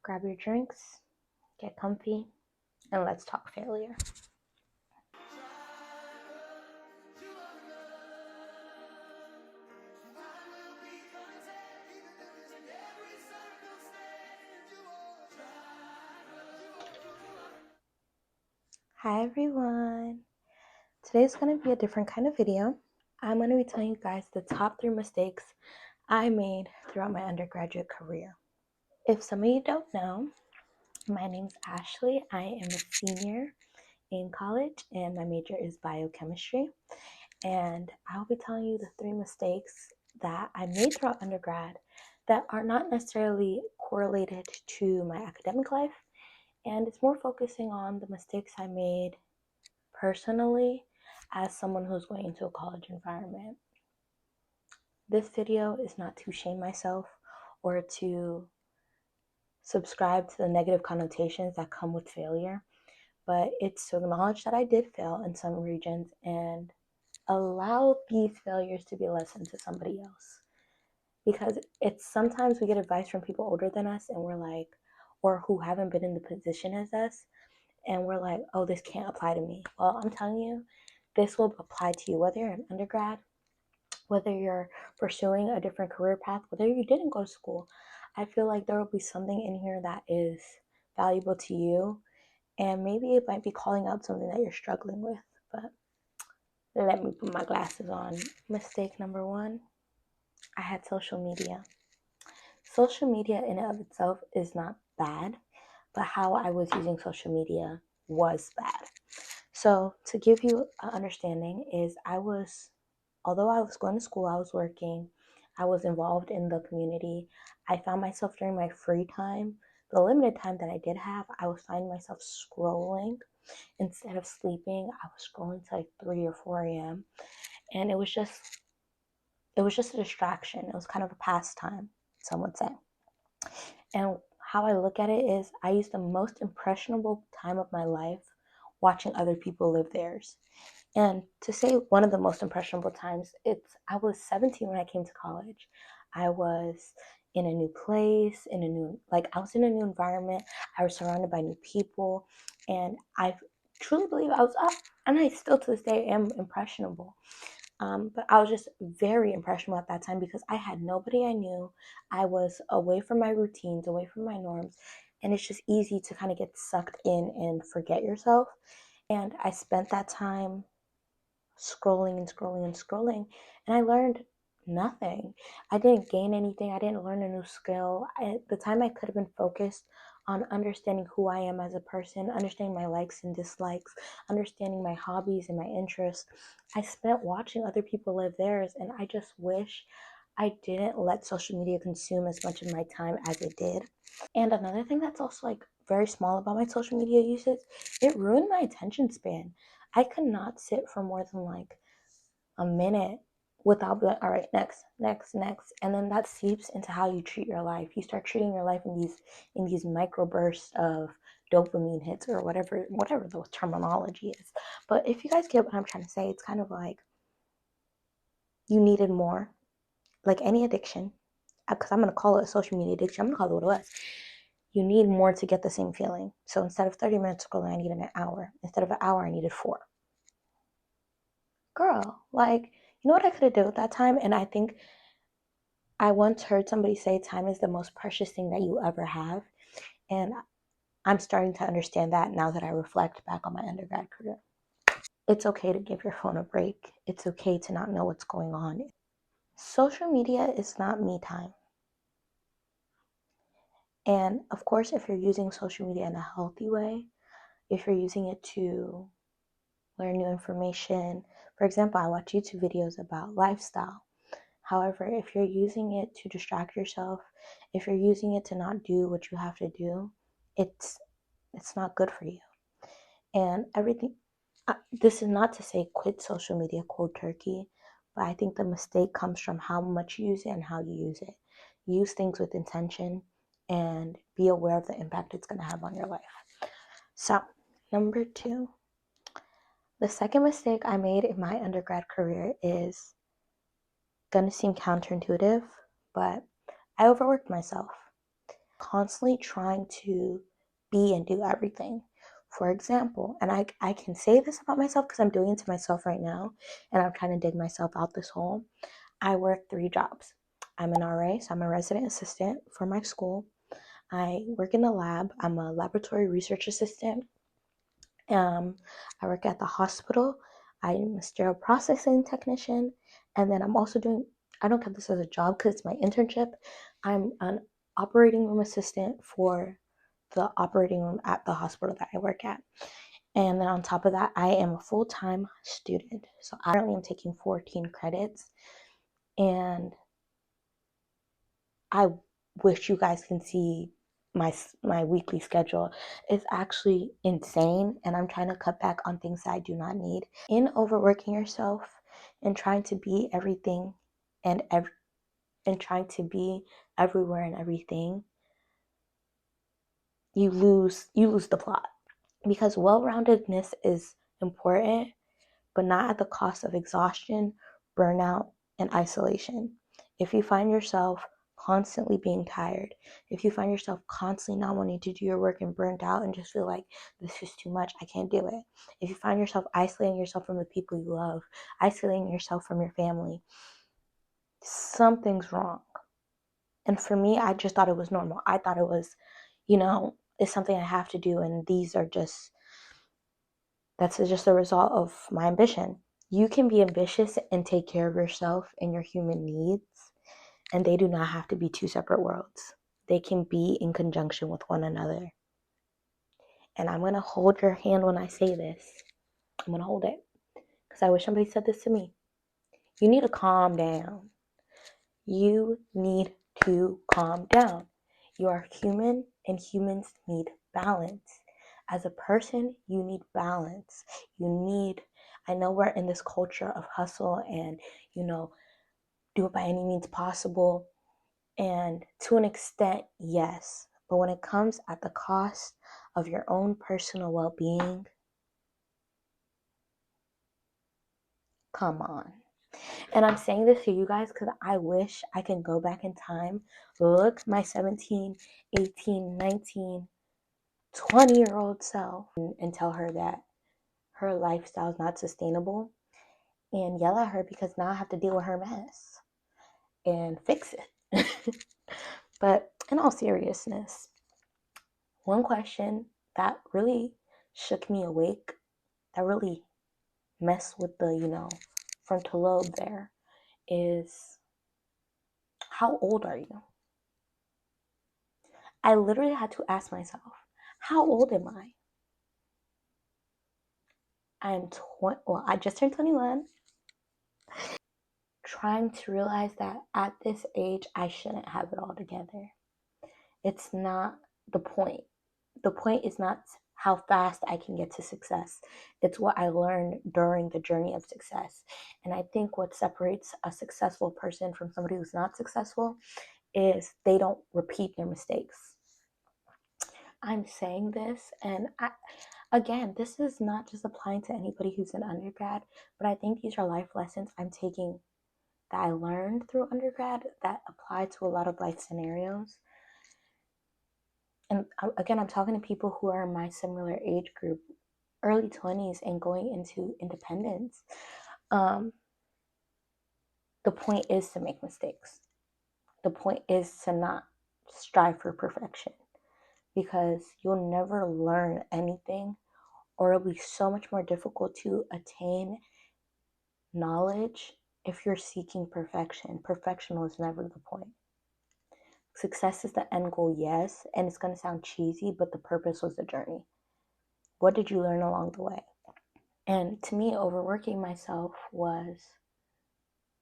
grab your drinks, get comfy, and let's talk failure. Hi everyone. Today's going to be a different kind of video. I'm going to be telling you guys the top 3 mistakes I made throughout my undergraduate career. If some of you don't know, my name's Ashley. I am a senior in college and my major is biochemistry. And I'll be telling you the 3 mistakes that I made throughout undergrad that are not necessarily correlated to my academic life. And it's more focusing on the mistakes I made personally as someone who's going into a college environment. This video is not to shame myself or to subscribe to the negative connotations that come with failure, but it's to acknowledge that I did fail in some regions and allow these failures to be a lesson to somebody else. Because it's sometimes we get advice from people older than us and we're like, or who haven't been in the position as us, and we're like, oh, this can't apply to me. Well, I'm telling you, this will apply to you, whether you're an undergrad, whether you're pursuing a different career path, whether you didn't go to school. I feel like there will be something in here that is valuable to you, and maybe it might be calling out something that you're struggling with. But let me put my glasses on. Mistake number 1, I had social media. Social media in and of itself is not bad, but how I was using social media was bad. So to give you an understanding is although I was going to school, I was working, I was involved in the community. I found myself during my free time, the limited time that I did have, I was finding myself scrolling. Instead of sleeping, I was scrolling till like 3 or 4 a.m. And it was just a distraction. It was kind of a pastime, some would say. And how I look at it is I used the most impressionable time of my life watching other people live theirs. And to say one of the most impressionable times, I was 17 when I came to college. I was in a new place, I was in a new environment. I was surrounded by new people, and I truly believe I was up, and I still to this day am impressionable. But I was just very impressionable at that time because I had nobody I knew. I was away from my routines, away from my norms, and it's just easy to kind of get sucked in and forget yourself. And I spent that time scrolling and scrolling and scrolling, and I learned nothing. I didn't gain anything. I didn't learn a new skill. The time I could have been focused on understanding who I am as a person, understanding my likes and dislikes, understanding my hobbies and my interests, I spent watching other people live theirs, and I just wish I didn't let social media consume as much of my time as it did. And another thing that's also like very small about my social media usage, it ruined my attention span. I could not sit for more than like a minute without being, all right, next, next, next. And then that seeps into how you treat your life. You start treating your life in these micro bursts of dopamine hits or whatever the terminology is. But if you guys get what I'm trying to say, it's kind of like you needed more, like any addiction, because I'm going to call it a social media addiction. I'm going to call it what it was. You need more to get the same feeling. So instead of 30 minutes scrolling, I needed an hour. Instead of an hour, I needed 4. Girl, like, you know what I could have done with that time? And I think I once heard somebody say time is the most precious thing that you ever have. And I'm starting to understand that now that I reflect back on my undergrad career. It's okay to give your phone a break. It's okay to not know what's going on. Social media is not me time. And of course, if you're using social media in a healthy way, if you're using it to learn new information, for example, I watch YouTube videos about lifestyle. However, if you're using it to distract yourself, if you're using it to not do what you have to do, it's not good for you. And this is not to say quit social media cold turkey, but I think the mistake comes from how much you use it and how you use it. Use things with intention and be aware of the impact it's going to have on your life. So, number 2, the second mistake I made in my undergrad career is going to seem counterintuitive, but I overworked myself. constantly trying to be and do everything. For example, and I can say this about myself because I'm doing it to myself right now, and I'm trying to dig myself out this hole. I work 3 jobs. I'm an RA, so I'm a resident assistant for my school. I work in the lab. I'm a laboratory research assistant. I work at the hospital. I'm a sterile processing technician. And then I'm also doing, I don't count this as a job because it's my internship. I'm an operating room assistant for the operating room at the hospital that I work at. And then on top of that, I am a full-time student. So I currently am taking 14 credits. And I wish you guys can see my weekly schedule. It's actually insane, and I'm trying to cut back on things that I do not need. In overworking yourself and trying to be everything and trying to be everywhere and everything, you lose the plot. Because well-roundedness is important, but not at the cost of exhaustion, burnout, and isolation. If you find yourself constantly being tired, if you find yourself constantly not wanting to do your work and burnt out and just feel like this is too much, I can't do it. If you find yourself isolating yourself from the people you love, isolating yourself from your family, something's wrong. And for me, I just thought it was normal. I thought it was, it's something I have to do, and that's just a result of my ambition. You can be ambitious and take care of yourself and your human needs, and they do not have to be two separate worlds. They can be in conjunction with one another. And I'm going to hold your hand when I say this. I'm going to hold it because I wish somebody said this to me. You need to calm down. You need to calm down. You are human, and humans need balance. As a person, you need balance. I know we're in this culture of hustle and, do it by any means possible. And to an extent, yes. But when it comes at the cost of your own personal well-being, come on. And I'm saying this to you guys because I wish I can go back in time, look my 17, 18, 19, 20-year-old self and tell her that her lifestyle is not sustainable and yell at her because now I have to deal with her mess and fix it. But in all seriousness, one question that really shook me awake, that really messed with the, frontal lobe there is, how old are you? I literally had to ask myself, how old am I? I just turned 21. Trying to realize that at this age, I shouldn't have it all together. It's not the point. The point is not how fast I can get to success. It's what I learned during the journey of success. And I think what separates a successful person from somebody who's not successful is they don't repeat their mistakes. I'm saying this, and again, this is not just applying to anybody who's an undergrad, but I think these are life lessons I'm taking that I learned through undergrad that apply to a lot of life scenarios. And again, I'm talking to people who are in my similar age group, early 20s and going into independence. The point is to make mistakes. The point is to not strive for perfection, because you'll never learn anything, or it'll be so much more difficult to attain knowledge if you're seeking perfection. Perfection was never the point. Success is the end goal, yes, and it's going to sound cheesy, but the purpose was the journey. What did you learn along the way? And to me, overworking myself was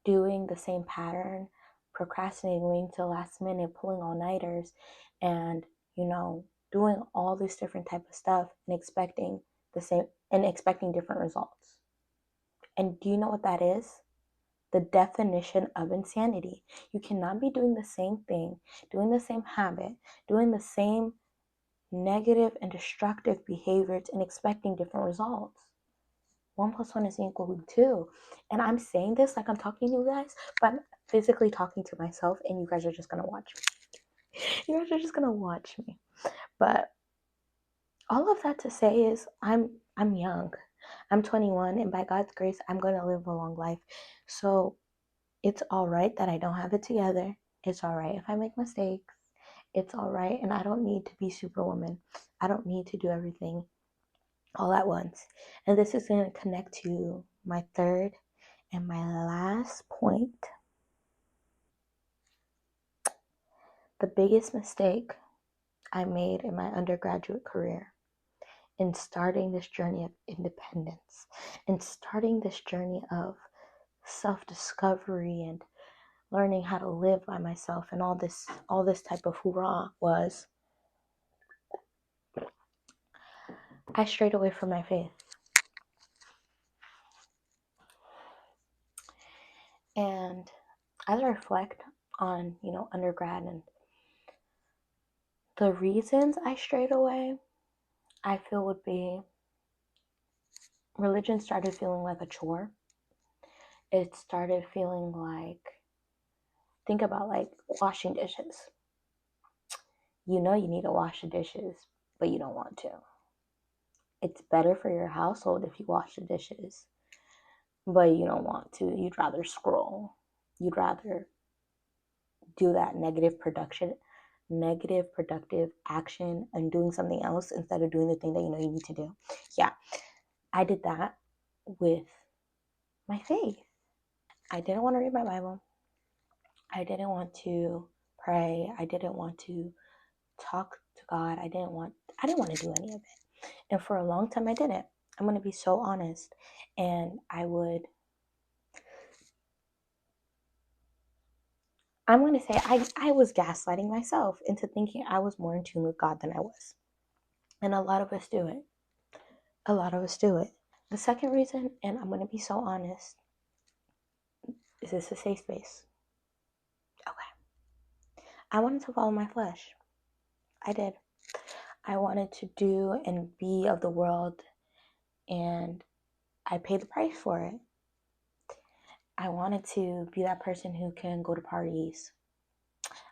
doing the same pattern, procrastinating, waiting till last minute, pulling all-nighters, and, doing all this different type of stuff and expecting different results. And do you know what that is? The definition of insanity. You cannot be doing the same thing, doing the same habit, doing the same negative and destructive behaviors and expecting different results. 1 + 1 is equal to 2. And I'm saying this like I'm talking to you guys, but I'm physically talking to myself, and you guys are just going to watch me. You guys are just gonna watch me. But all of that to say is I'm young. I'm 21, and by God's grace, I'm gonna live a long life. So it's all right that I don't have it together. It's all right if I make mistakes. It's all right, and I don't need to be superwoman. I don't need to do everything all at once. And this is going to connect to my third and my last point. The biggest mistake I made in my undergraduate career in starting this journey of independence and starting this journey of self-discovery and learning how to live by myself and all this type of hoorah was I strayed away from my faith. And as I reflect on, undergrad and the reasons I strayed away, I feel would be religion started feeling like a chore. It started feeling like, think about like washing dishes. You know you need to wash the dishes, but you don't want to. It's better for your household if you wash the dishes, but you don't want to. You'd rather scroll. You'd rather do that negative productive action and doing something else instead of doing the thing that you know you need to do. Yeah, I did that with my faith. I didn't want to read my Bible. I didn't want to pray. I didn't want to talk to God. I didn't want to do any of it. And for a long time I didn't. I'm going to be so honest. And I'm going to say I was gaslighting myself into thinking I was more in tune with God than I was. And a lot of us do it. A lot of us do it. The second reason, and I'm going to be so honest, is this a safe space? Okay. I wanted to follow my flesh. I did. I wanted to do and be of the world, and I paid the price for it. I wanted to be that person who can go to parties.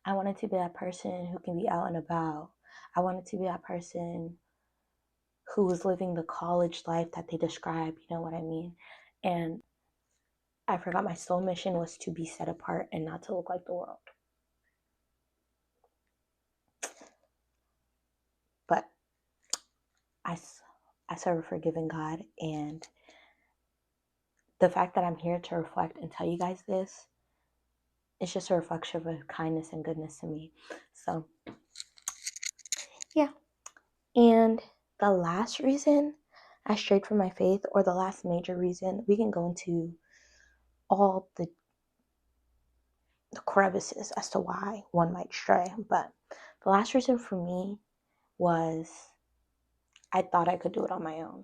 I wanted to be that person who can be out and about. I wanted to be that person who was living the college life that they describe, you know what I mean? And I forgot my soul mission was to be set apart and not to look like the world. But I serve a forgiving God, and the fact that I'm here to reflect and tell you guys this, it's just a reflection of kindness and goodness to me. So, yeah. And the last reason I strayed from my faith, or the last major reason, we can go into all the crevices as to why one might stray. But the last reason for me was I thought I could do it on my own.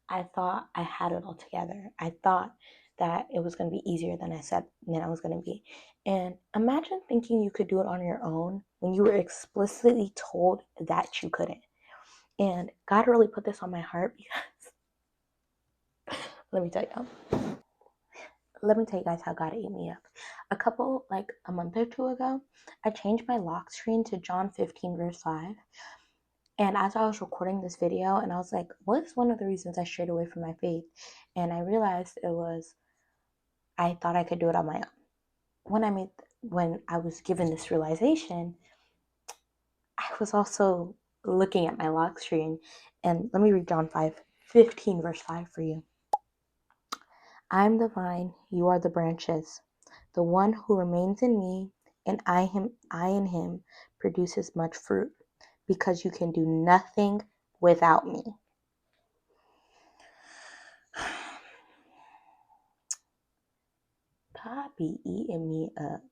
I thought I had it all together. I thought that it was going to be easier than I was going to be. And imagine thinking you could do it on your own when you were explicitly told that you couldn't. And God really put this on my heart because let me tell you guys how God ate me up. A month or two ago, I changed my lock screen to John 15 verse 5. And as I was recording this video, and I was like, what is one of the reasons I strayed away from my faith? And I realized it was, I thought I could do it on my own. When I was given this realization, I was also looking at my lock screen. And let me read John 15 verse 5 for you. I am the vine, you are the branches. The one who remains in me and I in him produces much fruit, because you can do nothing without me. God be eating me up.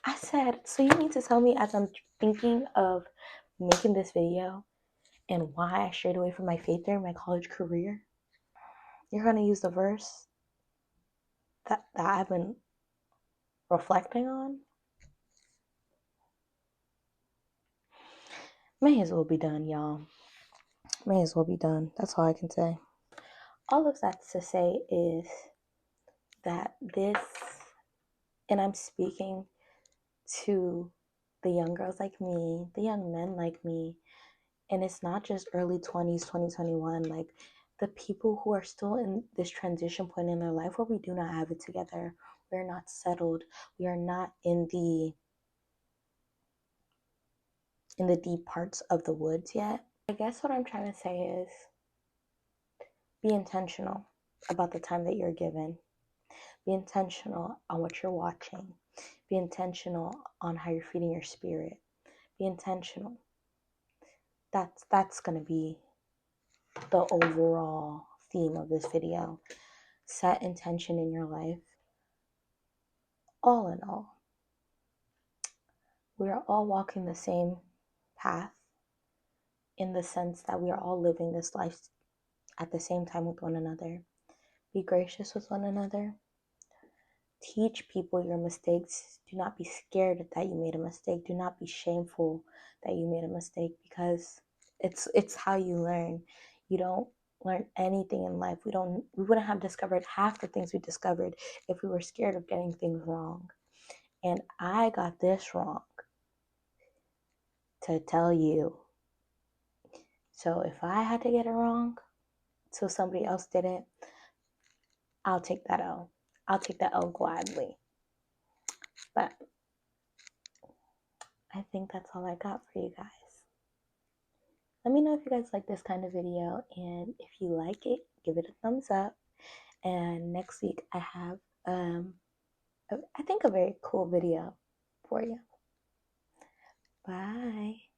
I said, so you mean to tell me, as I'm thinking of making this video and why I strayed away from my faith during my college career, you're going to use the verse that I've been reflecting on? May as well be done, y'all. May as well be done. That's all I can say. All of that to say is that this, and I'm speaking to the young girls like me, the young men like me, and it's not just early 20s, 2021, like the people who are still in this transition point in their life where we do not have it together. We're not settled. We are not in the deep parts of the woods yet. I guess what I'm trying to say is be intentional about the time that you're given. Be intentional on what you're watching. Be intentional on how you're feeding your spirit. Be intentional. That's going to be the overall theme of this video. Set intention in your life. All in all, we are all walking the same path in the sense that we are all living this life at the same time with one another. Be gracious with one another. Teach people your mistakes. Do not be scared that you made a mistake. Do not be shameful that you made a mistake, because it's how you learn. You don't learn anything in life. We wouldn't have discovered half the things we discovered if we were scared of getting things wrong. And I got this wrong to tell you. So if I had to get it wrong so somebody else didn't, I'll take that L. I'll take that L gladly. But I think that's all I got for you guys. Let me know if you guys like this kind of video, and if you like it, give it a thumbs up. And next week I have I think a very cool video for you. Bye.